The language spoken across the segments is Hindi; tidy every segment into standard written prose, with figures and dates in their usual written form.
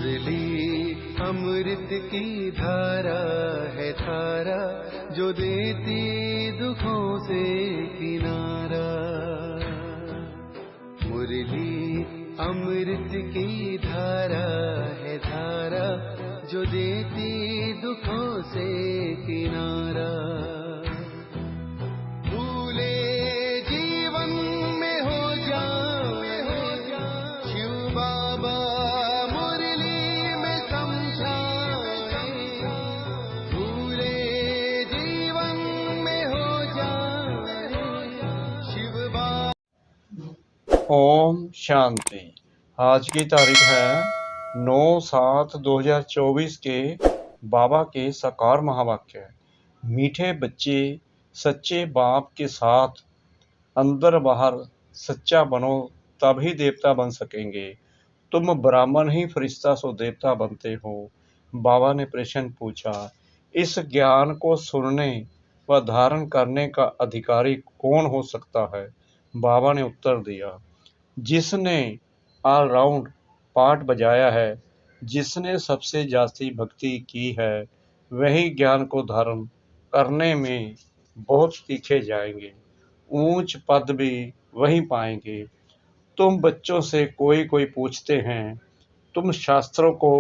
मुरली अमृत की धारा है धारा, जो देती दुखों से किनारा। मुरली अमृत की धारा है धारा, जो देती दुखों से किनारा। भूले जीवन में हो जाए शिव बाबा मुरली में समझाए। भूले जीवन में हो जाए शिव बाबा। ओम शांति। आज की तारीख है 9/7/2024 के बाबा के साकार महावाक्य। मीठे बच्चे सच्चे बाप के साथ अंदर बाहर सच्चा बनो, तभी देवता बन सकेंगे। तुम ब्राह्मण ही फरिश्ता सो देवता बनते हो। बाबा ने प्रश्न पूछा, इस ज्ञान को सुनने व धारण करने का अधिकारी कौन हो सकता है? बाबा ने उत्तर दिया, जिसने ऑलराउंड पार्ट बजाया है, जिसने सबसे जास्ती भक्ति की है, वही ज्ञान को धारण करने में बहुत तीखे जाएंगे, ऊंच पद भी वही पाएंगे। तुम बच्चों से कोई पूछते हैं, तुम शास्त्रों को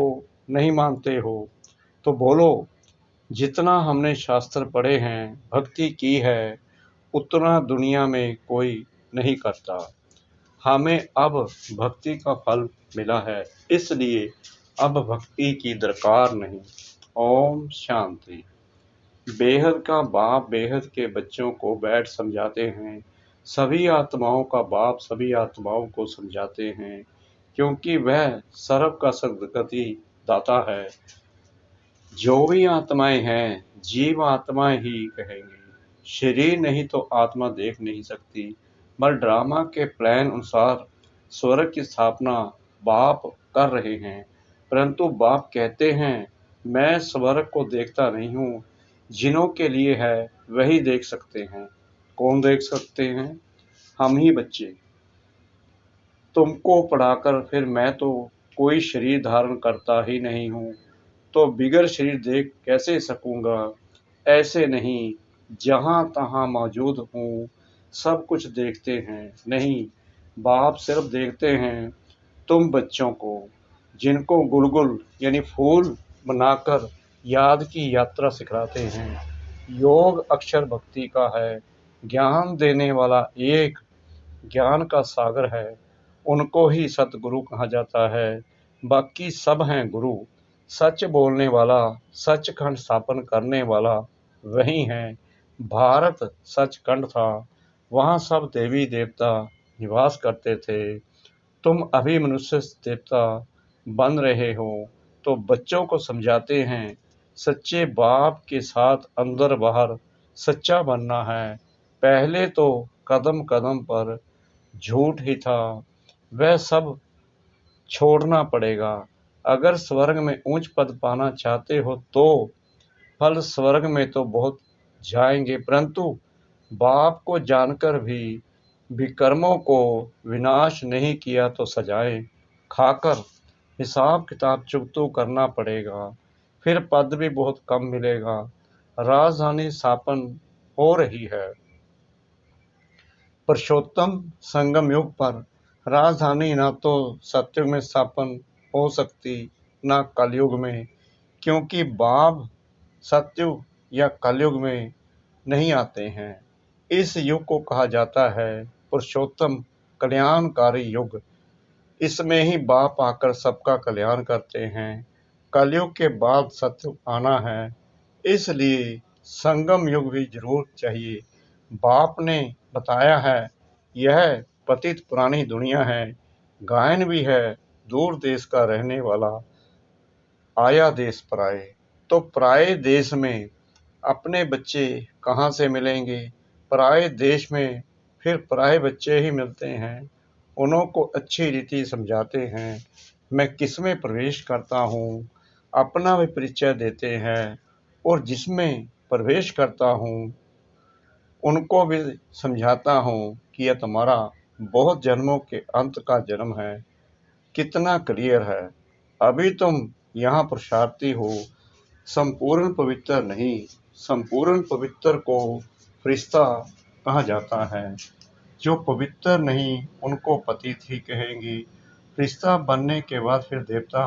नहीं मानते हो, तो बोलो, जितना हमने शास्त्र पढ़े हैं, भक्ति की है, उतना दुनिया में कोई नहीं करता। हमें अब भक्ति का फल मिला है, इसलिए अब भक्ति की दरकार नहीं। ओम शांति। बेहद का बाप बेहद के बच्चों को बैठ समझाते हैं। सभी आत्माओं का बाप सभी आत्माओं को समझाते हैं, क्योंकि वह सर्व का सद्गति दाता है। जो भी आत्माएं हैं, जीव आत्माएं ही कहेंगे। शरीर नहीं तो आत्मा देख नहीं सकती। पर ड्रामा के प्लान अनुसार स्वर्ग की स्थापना बाप कर रहे हैं, परंतु बाप कहते हैं, मैं स्वर्ग को देखता नहीं हूँ, जिनों के लिए है वही देख सकते हैं। कौन देख सकते हैं? हम ही बच्चे। तुमको पढ़ाकर फिर मैं तो कोई शरीर धारण करता ही नहीं हूँ, तो बिगर शरीर देख कैसे सकूंगा? ऐसे नहीं, जहाँ तहाँ मौजूद हूँ, सब कुछ देखते हैं। नहीं, बाप सिर्फ देखते हैं तुम बच्चों को, जिनको गुलगुल यानी फूल बनाकर याद की यात्रा सिखाते हैं। योग अक्षर भक्ति का है। ज्ञान देने वाला एक ज्ञान का सागर है, उनको ही सतगुरु कहा जाता है। बाकी सब हैं गुरु। सच बोलने वाला, सचखंड स्थापन करने वाला वही है। भारत सचखंड था, वहाँ सब देवी देवता निवास करते थे। तुम अभी मनुष्य देवता बन रहे हो, तो बच्चों को समझाते हैं, सच्चे बाप के साथ अंदर बाहर सच्चा बनना है। पहले तो कदम कदम पर झूठ ही था, वह सब छोड़ना पड़ेगा। अगर स्वर्ग में उच्च पद पाना चाहते हो तो फल स्वर्ग में तो बहुत जाएंगे, परंतु बाप को जानकर भी विकर्मों को विनाश नहीं किया तो सजाएं खाकर हिसाब किताब चुकतू करना पड़ेगा। फिर पद भी बहुत कम मिलेगा। राजधानी स्थापन हो रही है। पुरुषोत्तम संगम युग पर राजधानी न तो सतयुग में स्थापन हो सकती, न कलयुग में, क्योंकि बाप सतयुग या कलयुग में नहीं आते हैं। इस युग को कहा जाता है पुरुषोत्तम कल्याणकारी युग। इसमें ही बाप आकर सबका कल्याण करते हैं। कलयुग के बाद सतयुग आना है, इसलिए संगम युग भी जरूर चाहिए। बाप ने बताया है, यह पतित पुरानी दुनिया है, गायन भी है, दूर देश का रहने वाला आया देश पराए। तो पराए देश में अपने बच्चे कहाँ से मिलेंगे? पराए देश में फिर पराए बच्चे ही मिलते हैं। उन्हों को अच्छी रीति समझाते हैं, मैं किस में प्रवेश करता हूँ, अपना भी परिचय देते हैं, और जिसमें प्रवेश करता हूँ उनको भी समझाता हूँ कि यह तुम्हारा बहुत जन्मों के अंत का जन्म है। कितना क्लियर है। अभी तुम यहाँ पुरुषार्थी हो, संपूर्ण पवित्र नहीं। संपूर्ण पवित्र को फरिश्ता कहा जाता है। जो पवित्र नहीं उनको पतित ही कहेंगे। फरिश्ता बनने के बाद फिर देवता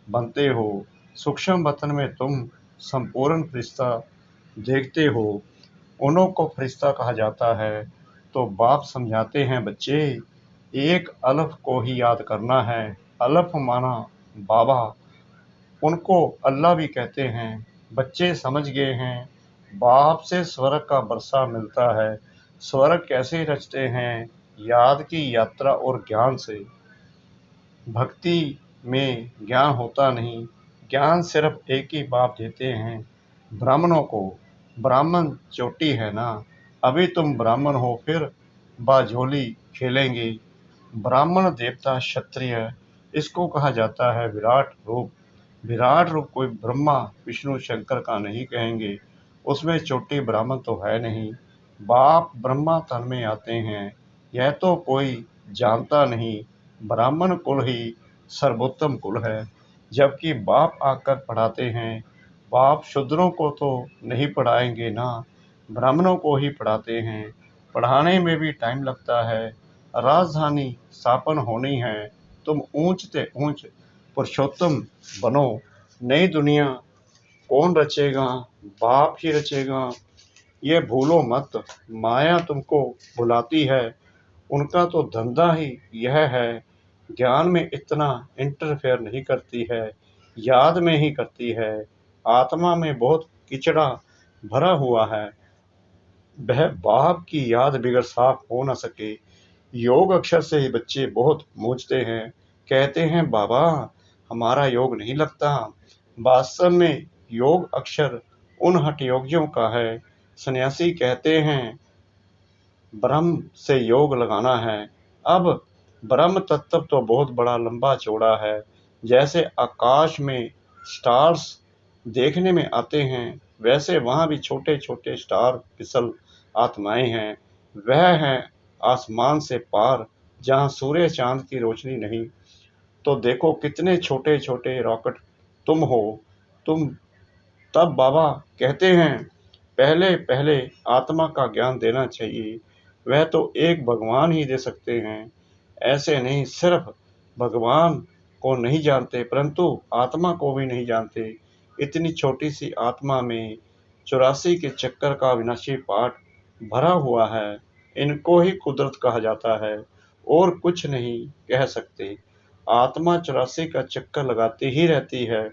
बनते हो। सूक्ष्म वतन में तुम संपूर्ण फरिश्ता देखते हो, उन्हों को फरिश्ता कहा जाता है। तो बाप समझाते हैं, बच्चे एक अलफ को ही याद करना है। अलफ माना बाबा, उनको अल्लाह भी कहते हैं। बच्चे समझ गए हैं, बाप से स्वर्ग का बरसा मिलता है। स्वर्ग कैसे रचते हैं? याद की यात्रा और ज्ञान से। भक्ति में ज्ञान होता नहीं, ज्ञान सिर्फ एक ही बाप देते हैं, ब्राह्मणों को। ब्राह्मण चोटी है ना, अभी तुम ब्राह्मण हो, फिर बाझोली खेलेंगे। ब्राह्मण देवता क्षत्रिय, इसको कहा जाता है विराट रूप। विराट रूप कोई ब्रह्मा विष्णु शंकर का नहीं कहेंगे, उसमें चोटी ब्राह्मण तो है नहीं। बाप ब्रह्मा तन में आते हैं, यह तो कोई जानता नहीं। ब्राह्मण कुल ही सर्वोत्तम कुल है, जबकि बाप आकर पढ़ाते हैं। बाप शूद्रों को तो नहीं पढ़ाएंगे ना, ब्राह्मणों को ही पढ़ाते हैं। पढ़ाने में भी टाइम लगता है। राजधानी स्थापन होनी है, तुम ऊंच ते ऊंच पुरुषोत्तम बनो। नई दुनिया कौन रचेगा? बाप ही रचेगा, ये भूलो मत। माया तुमको बुलाती है, उनका तो धंधा ही यह है। ज्ञान में इतना इंटरफेयर नहीं करती है, याद में ही करती है। आत्मा में बहुत किचड़ा भरा हुआ है, वह बाप की याद बिगड़ साफ हो न सके। योग अक्षर से ही बच्चे बहुत मूझते हैं, कहते हैं बाबा हमारा योग नहीं लगता। वास्तव में योग अक्षर उन हठ योगियों का है। सन्यासी कहते हैं ब्रह्म से योग लगाना है। अब ब्रह्म तत्व तो बहुत बड़ा लंबा चौड़ा है। जैसे आकाश में स्टार्स देखने में आते हैं, वैसे वहाँ भी छोटे छोटे स्टार फिसल आत्माएं हैं। वह हैं आसमान से पार, जहाँ सूर्य चांद की रोशनी नहीं। तो देखो कितने छोटे छोटे रॉकेट तुम हो। तुम तब बाबा कहते हैं पहले पहले आत्मा का ज्ञान देना चाहिए, वह तो एक भगवान ही दे सकते हैं। ऐसे नहीं, सिर्फ भगवान को नहीं जानते परंतु आत्मा को भी नहीं जानते। इतनी छोटी सी आत्मा में 84 के चक्कर का विनाशी पाठ भरा हुआ है। इनको ही कुदरत कहा जाता है, और कुछ नहीं कह सकते। आत्मा 84 का चक्कर लगाती ही रहती है।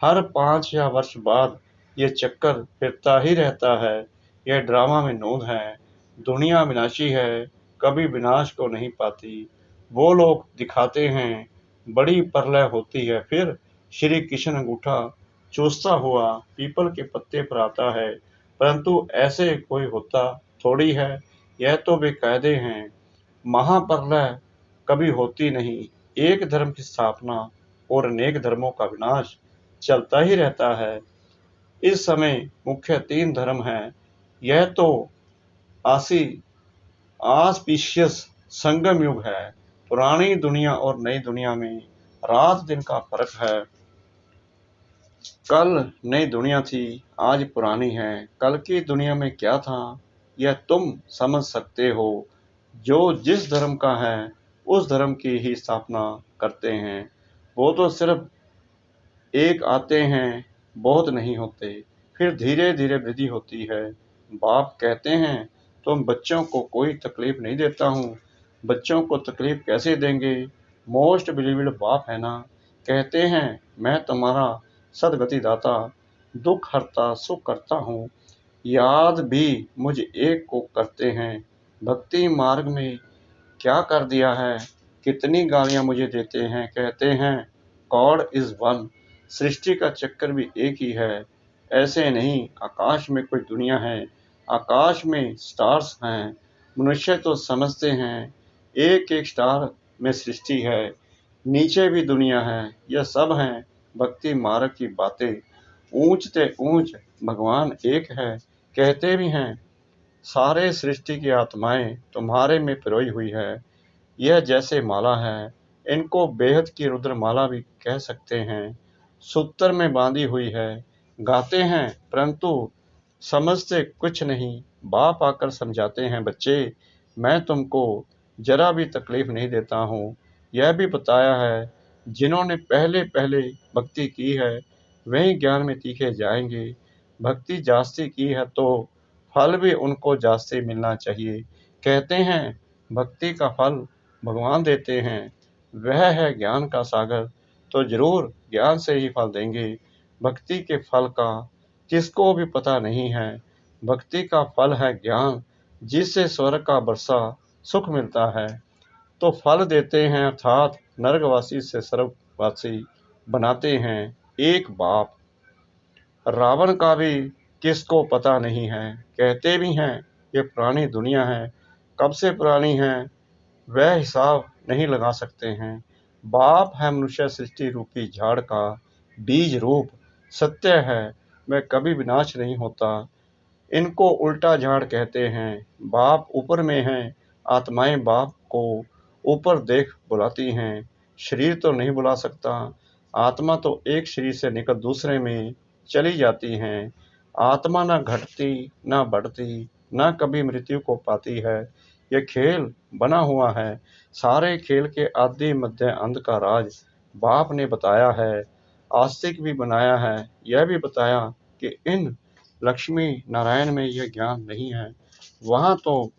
हर 5 या वर्ष बाद ये चक्कर फिरता ही रहता है। यह ड्रामा में नूद है। दुनिया विनाशी है, कभी विनाश को नहीं पाती। वो लोग दिखाते हैं बड़ी प्रलय होती है, फिर श्री कृष्ण अंगूठा चूसता हुआ पीपल के पत्ते पर आता है, परंतु ऐसे कोई होता थोड़ी है। यह तो बेकायदे हैं। महाप्रलय कभी होती नहीं। एक धर्म की स्थापना और अनेक धर्मों का विनाश चलता ही रहता है। इस समय मुख्य 3 धर्म हैं। यह तो आसी आस्पिशियस संगम युग है। पुरानी दुनिया और नई दुनिया में रात दिन का फर्क है। कल नई दुनिया थी, आज पुरानी है। कल की दुनिया में क्या था, यह तुम समझ सकते हो। जो जिस धर्म का है उस धर्म की ही स्थापना करते हैं। वो तो सिर्फ एक आते हैं, बहुत नहीं होते, फिर धीरे धीरे वृद्धि होती है। बाप कहते हैं तुम बच्चों को कोई तकलीफ नहीं देता हूँ। बच्चों को तकलीफ कैसे देंगे? मोस्ट बिलीव्ड बाप है ना, कहते हैं मैं तुम्हारा सदगति दाता, दुख हरता सुख करता हूँ। याद भी मुझ एक को करते हैं। भक्ति मार्ग में क्या कर दिया है, कितनी गालियां मुझे देते हैं। कहते हैं गॉड इज वन, सृष्टि का चक्कर भी एक ही है। ऐसे नहीं, आकाश में कोई दुनिया है, आकाश में स्टार्स हैं। मनुष्य तो समझते हैं एक एक स्टार में सृष्टि है, नीचे भी दुनिया है। यह सब हैं भक्ति मार्ग की बातें। ऊंच ते ऊंच भगवान एक है, कहते भी हैं सारे सृष्टि की आत्माएं तुम्हारे में पिरोई हुई है। यह जैसे माला है, इनको बेहद की रुद्रमाला भी कह सकते हैं। सूत्र में बांधी हुई है, गाते हैं परंतु समझते कुछ नहीं। बाप आकर समझाते हैं, बच्चे मैं तुमको जरा भी तकलीफ नहीं देता हूँ। यह भी बताया है जिन्होंने पहले पहले भक्ति की है वही ज्ञान में तीखे जाएंगे। भक्ति जास्ती की है तो फल भी उनको जास्ती मिलना चाहिए। कहते हैं भक्ति का फल भगवान देते हैं, वह है ज्ञान का सागर, तो जरूर ज्ञान से ही फल देंगे। भक्ति के फल का किसको भी पता नहीं है। भक्ति का फल है ज्ञान, जिससे स्वर्ग का बरसा सुख मिलता है। तो फल देते हैं अर्थात नरकवासी से स्वर्गवासी बनाते हैं एक बाप। रावण का भी किसको पता नहीं है। कहते भी हैं ये पुरानी दुनिया है, कब से पुरानी है वह हिसाब नहीं लगा सकते हैं। बाप है मनुष्य सृष्टि रूपी झाड़ का बीज रूप, सत्य है वह कभी विनाश नहीं होता। इनको उल्टा झाड़ कहते हैं। बाप ऊपर में है, आत्माएं बाप को ऊपर देख बुलाती हैं। शरीर तो नहीं बुला सकता, आत्मा तो एक शरीर से निकल दूसरे में चली जाती हैं। आत्मा न घटती न बढ़ती, न कभी मृत्यु को पाती है। यह खेल बना हुआ है, सारे खेल के आदि मध्य अंत का राज बाप ने बताया है। आस्तिक भी बनाया है, यह भी बताया कि इन लक्ष्मी नारायण में यह ज्ञान नहीं है। वहाँ तो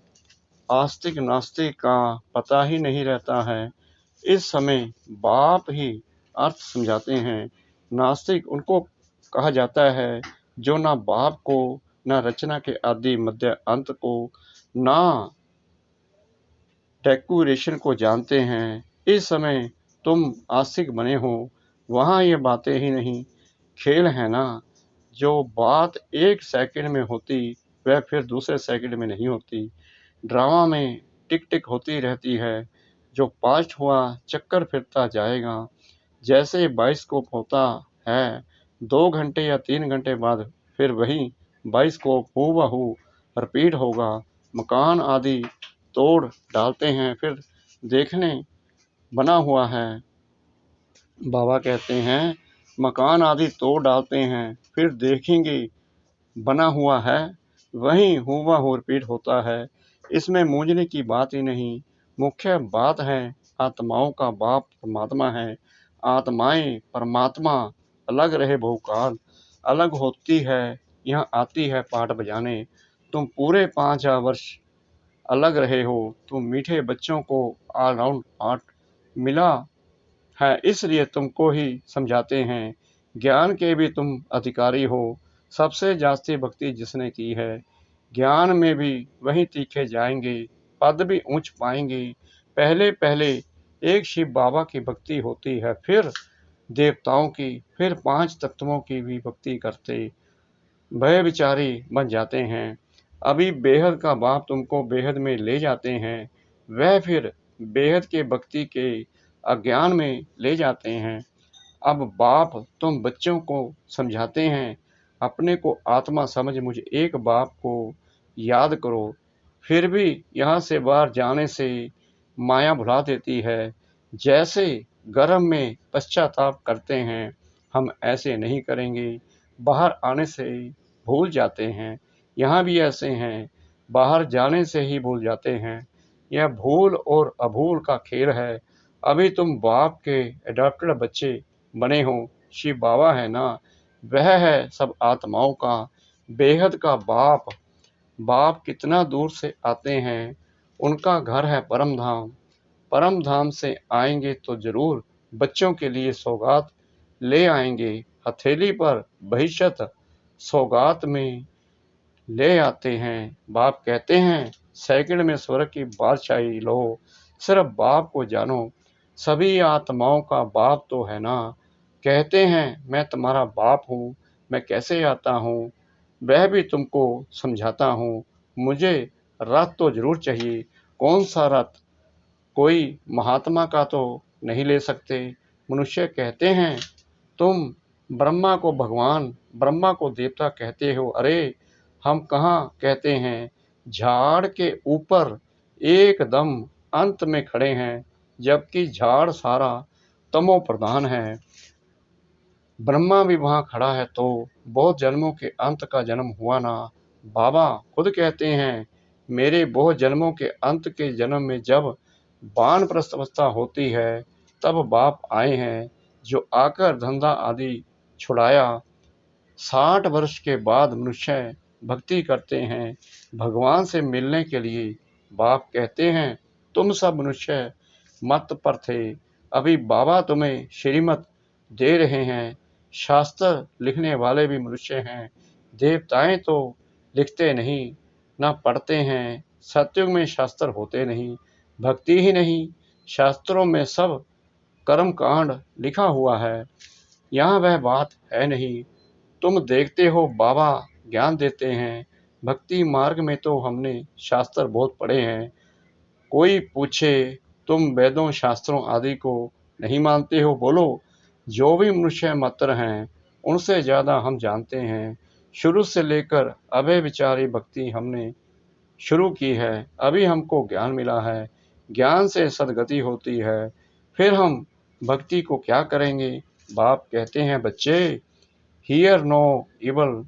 आस्तिक नास्तिक का पता ही नहीं रहता है। इस समय बाप ही अर्थ समझाते हैं। नास्तिक उनको कहा जाता है जो ना बाप को, ना रचना के आदि मध्य अंत को, ना डेकोरेशन को जानते हैं। इस समय तुम आस्तिक बने हो, वहाँ ये बातें ही नहीं। खेल है ना, जो बात एक सेकंड में होती वह फिर दूसरे सेकंड में नहीं होती। ड्रामा में टिक टिक होती रहती है, जो पास्ट हुआ चक्कर फिरता जाएगा। जैसे बाइस्कोप होता है, 2 घंटे या 3 घंटे बाद फिर वही बाइस्कोप हूबहू रिपीट होगा। मकान आदि तोड़ डालते हैं फिर देखने बना हुआ है। बाबा कहते हैं मकान आदि तोड़ डालते हैं फिर देखेंगे बना हुआ है, वही हूबहू रिपीट होता है। इसमें मूंझने की बात ही नहीं। मुख्य बात है आत्माओं का बाप परमात्मा है। आत्माएं परमात्मा अलग रहे बहुकाल, अलग होती है यहाँ आती है पाठ बजाने। तुम पूरे 5,000 वर्ष अलग रहे हो। तुम मीठे बच्चों को ऑल राउंड पाठ मिला है, इसलिए तुमको ही समझाते हैं। ज्ञान के भी तुम अधिकारी हो। सबसे जास्ती भक्ति जिसने की है, ज्ञान में भी वही तीखे जाएंगे, पद भी ऊंच पाएंगे। पहले पहले एक शिव बाबा की भक्ति होती है, फिर देवताओं की, फिर 5 तत्वों की भी भक्ति करते भय विचारी बन जाते हैं। अभी बेहद का बाप तुमको बेहद में ले जाते हैं, वह फिर बेहद के भक्ति के अज्ञान में ले जाते हैं। अब बाप तुम बच्चों को समझाते हैं, अपने को आत्मा समझ मुझ एक बाप को याद करो। फिर भी यहाँ से बाहर जाने से माया भुला देती है। जैसे गर्म में पश्चाताप करते हैं, हम ऐसे नहीं करेंगे। बाहर आने से भूल जाते हैं, यहाँ भी ऐसे हैं, बाहर जाने से ही भूल जाते हैं। यह भूल और अभूल का खेल है। अभी तुम बाप के एडॉप्टेड बच्चे बने हो। शिव बाबा है ना, वह है सब आत्माओं का बेहद का बाप। बाप कितना दूर से आते हैं, उनका घर है परम धाम। परम धाम से आएंगे तो जरूर बच्चों के लिए सौगात ले आएंगे। हथेली पर बहिशत सौगात में ले आते हैं। बाप कहते हैं सेकंड में स्वर्ग की बादशाही लो, सिर्फ बाप को जानो। सभी आत्माओं का बाप तो है ना। कहते हैं मैं तुम्हारा बाप हूँ, मैं कैसे आता हूँ वह भी तुमको समझाता हूँ। मुझे रथ तो जरूर चाहिए। कौन सा रथ? कोई महात्मा का तो नहीं ले सकते। मनुष्य कहते हैं तुम ब्रह्मा को भगवान, ब्रह्मा को देवता कहते हो। अरे हम कहाँ कहते हैं, झाड़ के ऊपर एकदम अंत में खड़े हैं। जबकि झाड़ सारा तमो प्रधान है। ब्रह्मा भी वहां खड़ा है तो बहुत जन्मों के अंत का जन्म हुआ ना। बाबा खुद कहते हैं, मेरे बहुत जन्मों के अंत के जन्म में जब वानप्रस्थ अवस्था होती है तब बाप आए हैं, जो आकर धंधा आदि छुड़ाया। 60 वर्ष के बाद मनुष्य भक्ति करते हैं भगवान से मिलने के लिए। बाप कहते हैं, तुम सब मनुष्य मत पर थे, अभी बाबा तुम्हें श्रीमत दे रहे हैं। शास्त्र लिखने वाले भी मनुष्य हैं, देवताएं तो लिखते नहीं न पढ़ते हैं। सतयुग में शास्त्र होते नहीं, भक्ति ही नहीं, शास्त्रों में सब कर्म कांड लिखा हुआ है। यहाँ वह बात है नहीं। तुम देखते हो बाबा ज्ञान देते हैं, भक्ति मार्ग में तो हमने शास्त्र बहुत पढ़े हैं। कोई पूछे, तुम वेदों शास्त्रों आदि को नहीं मानते हो? बोलो, जो भी मनुष्य मात्र हैं उनसे ज़्यादा हम जानते हैं। शुरू से लेकर अभय विचारी भक्ति हमने शुरू की है, अभी हमको ज्ञान मिला है। ज्ञान से सद्गति होती है, फिर हम भक्ति को क्या करेंगे? बाप कहते हैं, बच्चे, hear no evil,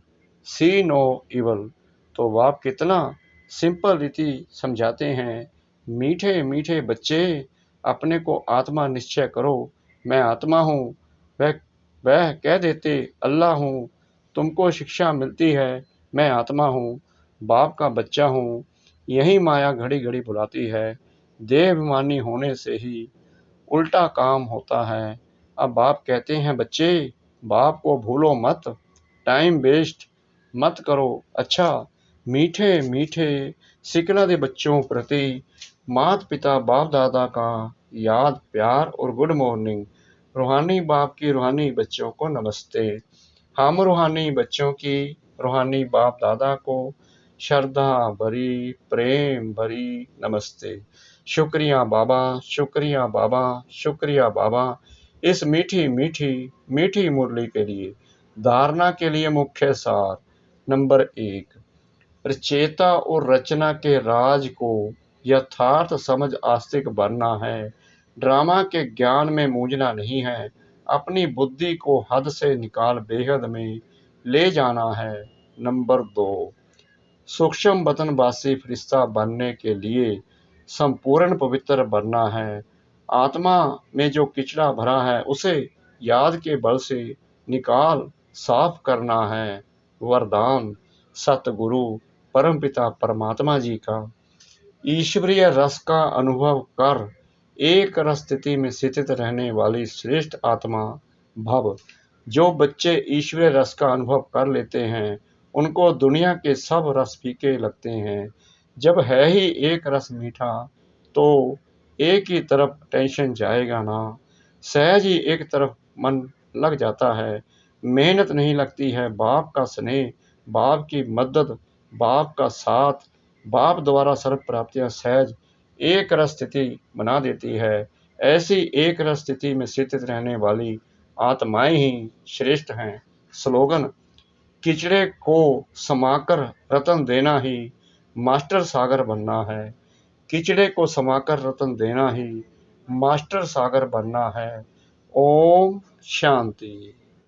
see no evil. तो बाप कितना सिंपल रीति समझाते हैं। मीठे मीठे बच्चे, अपने को आत्मा निश्चय करो, मैं आत्मा हूँ। वह कह देते अल्लाह हूँ। तुमको शिक्षा मिलती है, मैं आत्मा हूँ, बाप का बच्चा हूँ। यही माया घड़ी घड़ी बुलाती है। देहाभिमानी होने से ही उल्टा काम होता है। अब बाप कहते हैं, बच्चे, बाप को भूलो मत, टाइम वेस्ट मत करो। अच्छा, मीठे मीठे सिकना दे बच्चों प्रति माता पिता बाप दादा का याद प्यार और गुड मॉर्निंग। रूहानी बाप की रूहानी बच्चों को नमस्ते। हम रूहानी बच्चों की रूहानी बाप दादा को श्रद्धा भरी प्रेम भरी नमस्ते। शुक्रिया बाबा, शुक्रिया बाबा, शुक्रिया बाबा, इस मीठी मीठी मीठी मुरली के लिए। धारणा के लिए मुख्य सार नंबर 1, रचेता और रचना के राज को यथार्थ समझ आस्तिक बनना है। ड्रामा के ज्ञान में मूंझना नहीं है, अपनी बुद्धि को हद से निकाल बेहद में ले जाना है। नंबर 2, सूक्ष्म वतनवासी फरिश्ता बनने के लिए संपूर्ण पवित्र बनना है। आत्मा में जो किचड़ा भरा है उसे याद के बल से निकाल साफ करना है। वरदान सतगुरु परमपिता परमात्मा जी का ईश्वरीय रस का अनुभव कर एक रस स्थिति में स्थित रहने वाली श्रेष्ठ आत्मा भव। जो बच्चे ईश्वरीय रस का अनुभव कर लेते हैं उनको दुनिया के सब रस फीके लगते हैं। जब है ही एक रस मीठा तो एक ही तरफ टेंशन जाएगा ना। सहज ही एक तरफ मन लग जाता है, मेहनत नहीं लगती है। बाप का स्नेह, बाप की मदद, बाप का साथ, बाप द्वारा सर्व प्राप्तियां सहज एक रस स्थिति बना देती है। ऐसी एक रस स्थिति में स्थित रहने वाली आत्माएं ही श्रेष्ठ हैं। स्लोगन, किचड़े को समाकर रतन देना ही मास्टर सागर बनना है। किचड़े को समाकर रतन देना ही मास्टर सागर बनना है। ओम शांति।